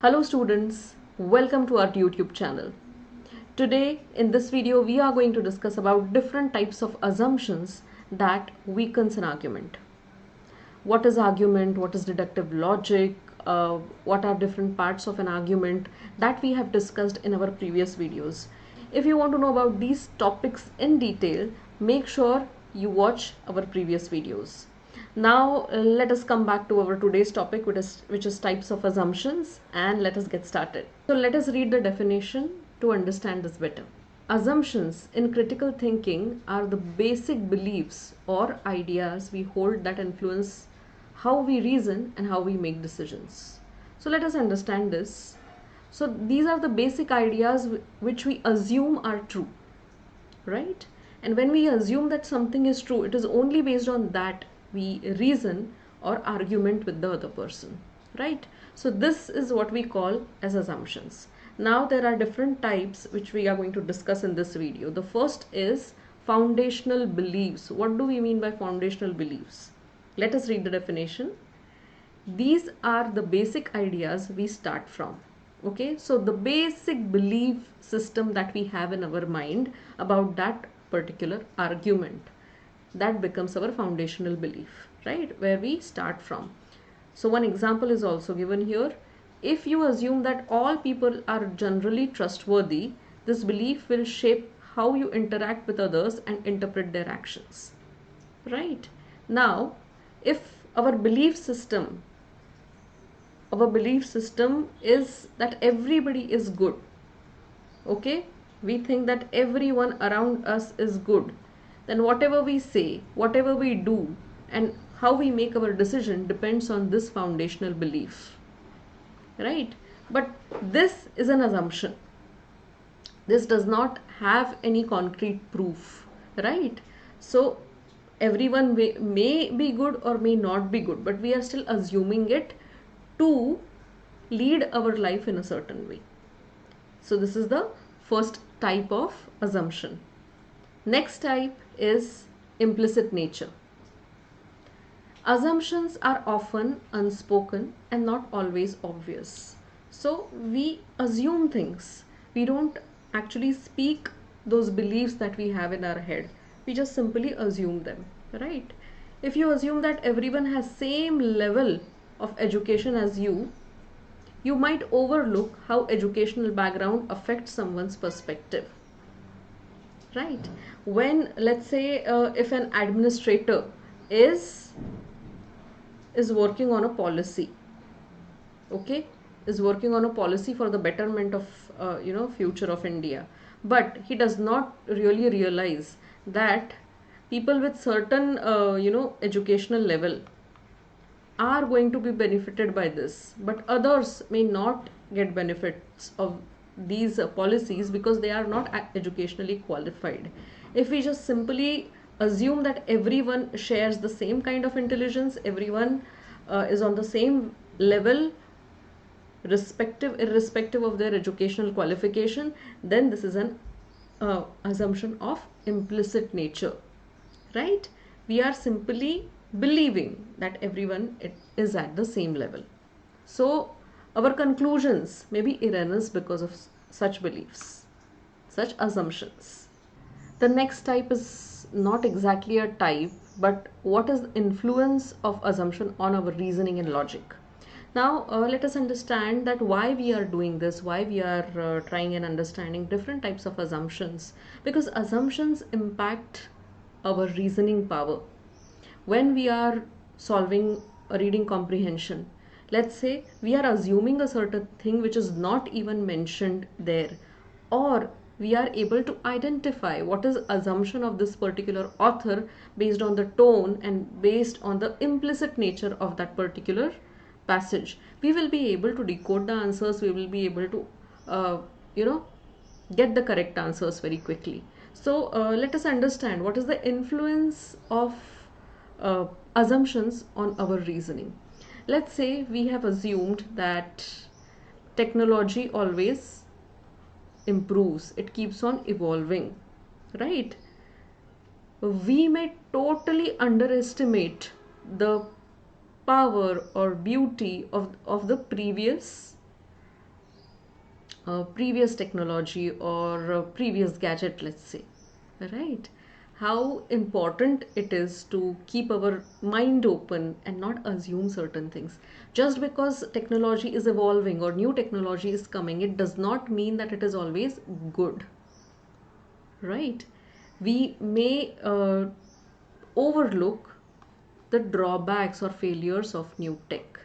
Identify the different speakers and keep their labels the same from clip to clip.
Speaker 1: Hello students, welcome to our YouTube channel. Today in this video we are going to discuss about different types of assumptions that weakens an argument. What is argument, what is deductive logic, what are different parts of an argument that we have discussed in our previous videos. If you want to know about these topics in detail, make sure you watch our previous videos. Now let us come back to our today's topic, which is types of assumptions, and let us get started. So let us read the definition to understand this better. Assumptions in critical thinking are the basic beliefs or ideas we hold that influence how we reason and how we make decisions. So let us understand this. So these are the basic ideas which we assume are true, right? And when we assume that something is true, it is only based on that we reason or argument with the other person, right? So this is what we call as assumptions. Now there are different types which we are going to discuss in this video. The first is foundational beliefs. What do we mean by foundational beliefs? Let us read the definition. These are the basic ideas we start from. Okay, so the basic belief system that we have in our mind about that particular argument, that becomes our foundational belief, right, where we start from. So one example is also given here. If you assume that all people are generally trustworthy, this belief will shape how you interact with others and interpret their actions, right? Now, if our belief system is that everybody is good, okay, we think that everyone around us is good, then whatever we say, whatever we do, and how we make our decision depends on this foundational belief, right? But this is an assumption. This does not have any concrete proof, right? So everyone may be good or may not be good, but we are still assuming it to lead our life in a certain way. So this is the first type of assumption. Next type is implicit nature. Assumptions are often unspoken and not always obvious. So we assume things. We don't actually speak those beliefs that we have in our head. We just simply assume them, right? If you assume that everyone has same level of education as you might overlook how educational background affects someone's perspective, right? When, let's say, if an administrator is working on a policy, okay, is working on a policy for the betterment of future of India, but he does not really realize that people with certain educational level are going to be benefited by this, but others may not get benefits of these policies because they are not educationally qualified. If we just simply assume that everyone shares the same kind of intelligence, everyone is on the same level, irrespective of their educational qualification, then this is an assumption of implicit nature, right? We are simply believing that everyone is at the same level. So our conclusions may be erroneous because of such beliefs, such assumptions. The next type is not exactly a type, but what is the influence of assumption on our reasoning and logic. Now let us understand that why we are doing this, why we are trying and understanding different types of assumptions, because assumptions impact our reasoning power. When we are solving a reading comprehension, let's say we are assuming a certain thing which is not even mentioned there, or we are able to identify what is assumption of this particular author based on the tone and based on the implicit nature of that particular passage. We will be able to decode the answers, we will be able to get the correct answers very quickly. So let us understand what is the influence of assumptions on our reasoning. Let's say we have assumed that technology always improves, it keeps on evolving, right? We may totally underestimate the power or beauty of the previous previous technology or previous gadget, let's say, right? How important it is to keep our mind open and not assume certain things. Just because technology is evolving or new technology is coming, it does not mean that it is always good, right? We may overlook the drawbacks or failures of new tech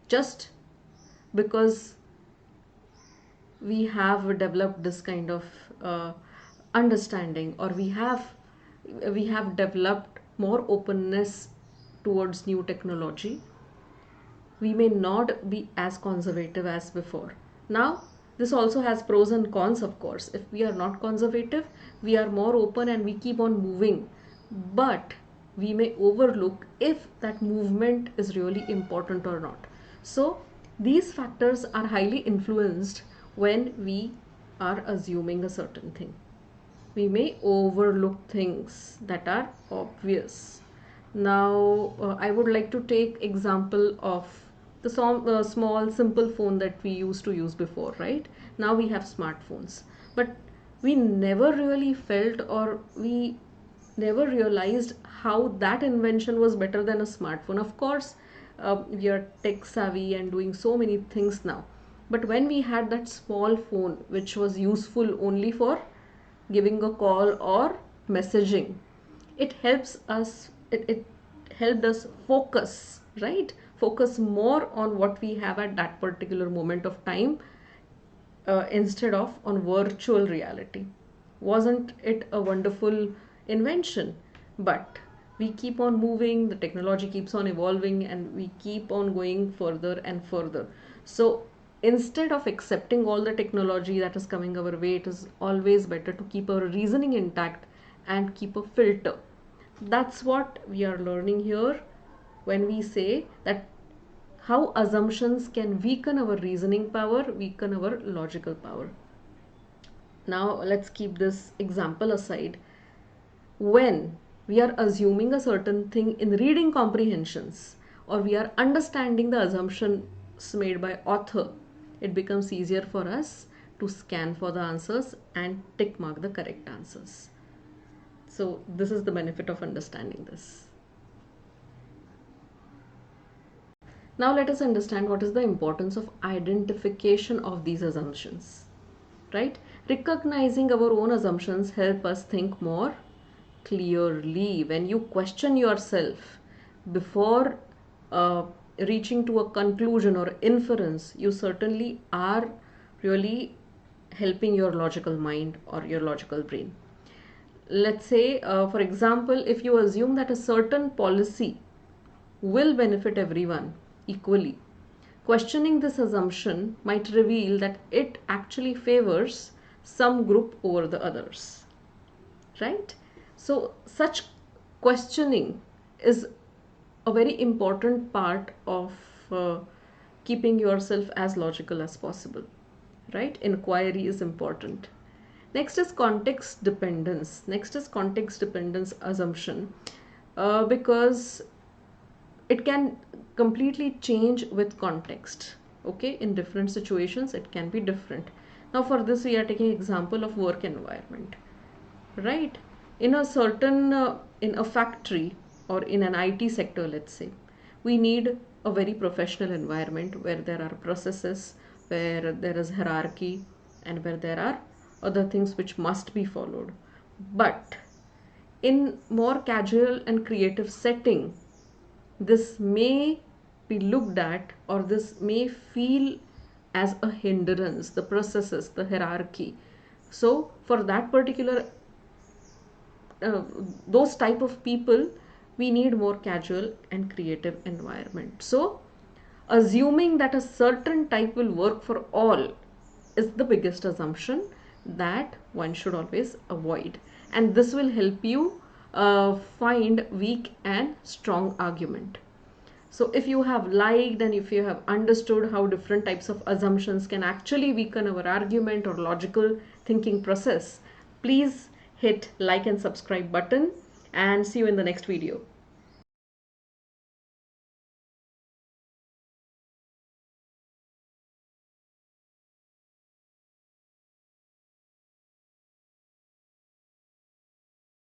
Speaker 1: just because we have developed this kind of understanding, or we have developed more openness towards new technology. We may not be as conservative as before. Now, this also has pros and cons, of course. If we are not conservative, we are more open and we keep on moving. But we may overlook if that movement is really important or not. So, these factors are highly influenced when we are assuming a certain thing. We may overlook things that are obvious. Now, I would like to take example of the small simple phone that we used to use before, right? Now we have smartphones, but we never really felt, or we never realized how that invention was better than a smartphone. Of course, we are tech savvy and doing so many things now, but when we had that small phone which was useful only for giving a call or messaging, it helps us, it helped us focus, right? Focus more on what we have at that particular moment of time, instead of on virtual reality. Wasn't it a wonderful invention? But we keep on moving, the technology keeps on evolving, and we keep on going further and further. So instead of accepting all the technology that is coming our way, it is always better to keep our reasoning intact and keep a filter. That's what we are learning here when we say that how assumptions can weaken our reasoning power, weaken our logical power. Now let's keep this example aside. When we are assuming a certain thing in reading comprehensions, or we are understanding the assumptions made by author, it becomes easier for us to scan for the answers and tick mark the correct answers. So this is the benefit of understanding this. Now let us understand what is the importance of identification of these assumptions, right? Recognizing our own assumptions help us think more clearly. When you question yourself before reaching to a conclusion or inference, you certainly are really helping your logical mind or your logical brain. Let's say, for example, if you assume that a certain policy will benefit everyone equally, questioning this assumption might reveal that it actually favors some group over the others, right? So such questioning is a very important part of keeping yourself as logical as possible, right? Inquiry is important. Next is context dependence. Next is context dependence assumption, because it can completely change with context. Okay, in different situations it can be different. Now for this we are taking example of work environment, right? In a certain in a factory or in an IT sector, let's say, we need a very professional environment where there are processes, where there is hierarchy, and where there are other things which must be followed. But in more casual and creative setting, this may be looked at, or this may feel as a hindrance, the processes, the hierarchy. So for that particular those type of people, we need more casual and creative environment. So assuming that a certain type will work for all is the biggest assumption that one should always avoid, and this will help you find weak and strong argument. So if you have liked and if you have understood how different types of assumptions can actually weaken our argument or logical thinking process, please hit like and subscribe button, and see you in the next video.